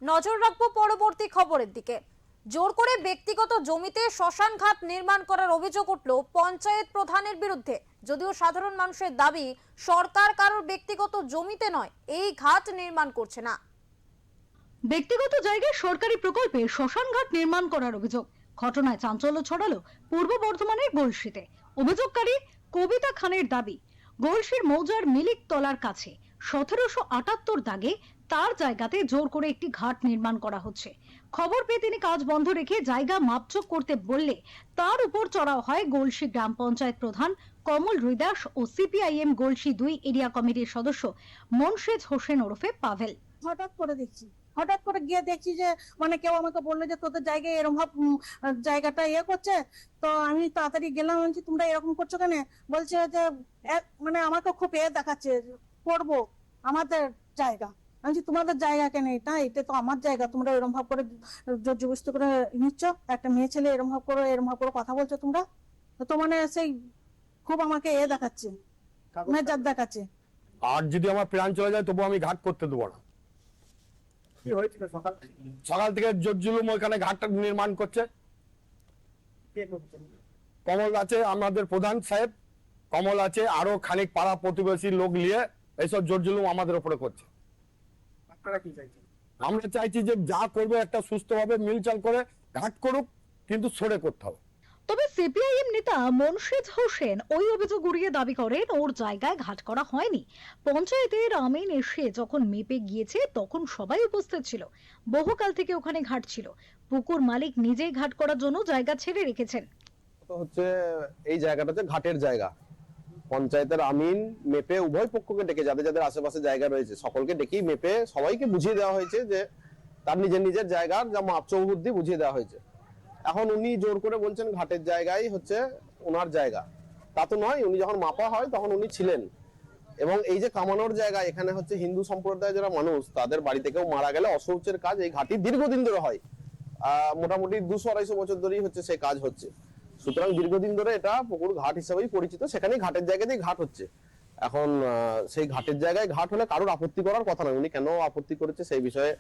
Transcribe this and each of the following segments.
নজর রাখবো পরবর্তী খবরের দিকে। জোর করে ব্যক্তিগত জমিতে শ্মশান ঘাট নির্মাণ করার অভিযোগ উঠল পঞ্চায়েত প্রধানের বিরুদ্ধে। যদিও সাধারণ মানুষের দাবি, সরকার কারোর ব্যক্তিগত জমিতে নয় এই ঘাট নির্মাণ করছে না। ব্যক্তিগত জায়গায় সরকারি প্রকল্পে শ্মশান ঘাট নির্মাণ করার অভিযোগ। ঘটনায় চাঞ্চল্য ছড়ালো পূর্ব বর্ধমানের গলসিতে। অভিযোগকারী কবিতা খানের দাবি, গলসির মৌজার মিলিক তলার কাছে 1778 দাগে তার জায়গাতে জোর করে একটি ঘাট নির্মাণ করা হচ্ছে। খবর পেয়ে তিনি কাজ বন্ধ রেখে জায়গা মাপঝোক করতে বললে তার উপর চড়াও হয় গলসি গ্রাম পঞ্চায়েত প্রধান কমল রুইদাস ও সিপিআইএম গলসি 2 এরিয়া কমিটির সদস্য মনশেজ হোসেন ওরফে পাভেল। হঠাৎ করে গিয়ে দেখছি যে মানে কেউ আমাকে বললো যে তোদের জায়গায় এরকম ভাব জায়গাটা করছে। তো আমি তাড়াতাড়ি গেলাম, বলছি তোমরা এরকম করছো কেন? বলছে যে মানে আমাকে খুব দেখাচ্ছে, করবো আমাদের জায়গা। আমি বলছি তোমাদের জায়গা কেন? এটা তো আমার জায়গা, তোমরা এরকম ভাব করে জোর জবরদস্তি করে নিচ্ছ। একটা মেয়ে ছেলে এরকম ভাব করে কথা বলছো তোমরা। তো মানে সেই খুব আমাকে দেখাচ্ছে, মেজাজ দেখাচ্ছে। আর যদি আমার প্রাণ চলে যায় তবু আমি ঘাট করতে দেবো না। সকাল থেকে জোর জুলুম ওইখানে ঘাটটা নির্মাণ করছে। কমল আছে আমাদের প্রধান সাহেব, কমল আছে, আরো খানিক পাড়া প্রতিবেশী লোক নিয়ে এইসব জোর জুলুম আমাদের উপরে করছে। আমরা চাইছি যে যা করবে একটা সুস্থভাবে মিলচাল করে ঘাট করুক, কিন্তু সরে করতে হবে। তবে সিপিআইএম নেতা মনশেজ হোসেন ওই অভিযোগ উড়িয়ে দাবি করেন ওর জায়গায় ঘাট করা হয়নি। পঞ্চায়েতের আমিন এসে যখন মেপে গিয়েছে তখন সবাই উপস্থিত ছিল। বহুকাল থেকে ওখানে ঘাট ছিল। পুকুর মালিক নিজেই ঘাট করার জন্য জায়গা ছেড়ে রেখেছেন। হচ্ছে এই জায়গাটাতে ঘাটের জায়গা, পঞ্চায়েতের আমিন মেপে উভয় পক্ষকে ডেকে, যাদের যাদের আশেপাশে জায়গা রয়েছে সকলকে ডেকেই মেপে সবাইকে বুঝিয়ে দেওয়া হয়েছে যে তার নিজের নিজের জায়গার যা মাপ চৌহদ্দি বুঝিয়ে দেওয়া হয়েছে। এখন উনি জোর করে বলছেন ঘাটের জায়গায় হচ্ছে ওনার জায়গা। তা তো নয়, উনি যখন মাপা হয় তখন উনি ছিলেন। এবং এই যে কামানোর জায়গা, এখানে হচ্ছে হিন্দু সম্প্রদায়ের যারা মানুষ তাদের বাড়ি থেকেও মারা গেলে অশৌচের কাজ এই ঘাটি দীর্ঘদিন ধরে হয়। মোটামুটি 200-250 বছর ধরেই হচ্ছে সেই কাজ হচ্ছে। সুতরাং দীর্ঘদিন ধরে এটা পুকুর ঘাট হিসেবেই পরিচিত, সেখানেই ঘাটের জায়গাতেই ঘাট হচ্ছে। এখন সেই ঘাটের জায়গায় ঘাট হলে কারোর আপত্তি করার কথা নয়। উনি কেন আপত্তি করেছে সেই বিষয়ে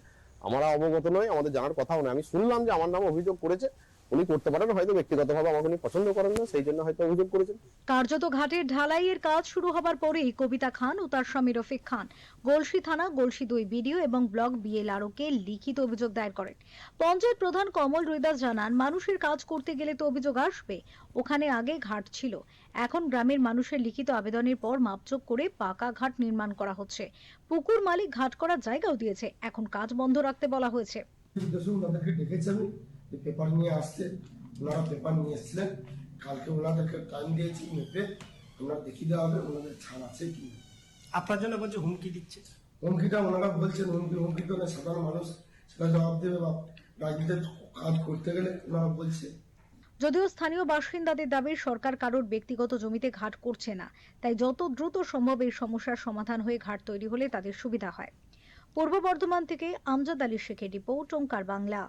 আমরা অবগত নই, আমাদের জানার কথাও নয়। আমি শুনলাম যে আমার নামে অভিযোগ করেছে। উনি করতে পারেন, হয়তো ব্যক্তিগতভাবে আমাকে উনি পছন্দ করেন না, সেই জন্য হয়তো অভিযোগ করেছেন। কার্যত ঘাটের ঢালাইয়ের কাজ শুরু হবার পরেই কবিতা খান ও তার স্বামী রফিক খান গলসি থানা, গলসি 2 বিডিও এবং ব্লক বিএলআরও কে লিখিত অভিযোগ দায়ের করেন। পঞ্চায়েত প্রধান কমল রুইদাস জানান, মানুষের কাজ করতে গেলে তো অভিযোগ আসবে। ওখানে আগে ঘাট ছিল, এখন গ্রামের মানুষের লিখিত আবেদনের পর মাপজোক করে পাকা ঘাট নির্মাণ করা হচ্ছে। পুকুর মালিক ঘাট করার জায়গাও দিয়েছে, এখন কাজ বন্ধ রাখতে বলা হয়েছে। পেপার নিয়ে আসছে, ওনারা পেপার নিয়ে এসছিলেন। কালকে ওনাদেরকে টাইম দিয়েছি, মেপে ওনারা দেখিয়ে দেওয়া হবে ওনাদের ছাড় আছে কি। আপনার জন্য বলছে হুমকি দিচ্ছে। হুমকিটা ওনারা বলছেন হুমকি তো সাধারণ মানুষ সেটা জবাব দেবে, বা রাজনীতির কাজ করতে গেলে ওনারা বলছে। যদিও স্থানীয় বাসিন্দাদের দাবি, সরকার কারোর ব্যক্তিগত জমিতে ঘাট করছে না, তাই যত দ্রুত সম্ভব এই সমস্যার সমাধান হয়ে ঘাট তৈরি হলে তাদের সুবিধা হয়। পূর্ব বর্ধমান থেকে আমজাদ আলী শেখের রিপোর্ট, ওঙ্কার বাংলা।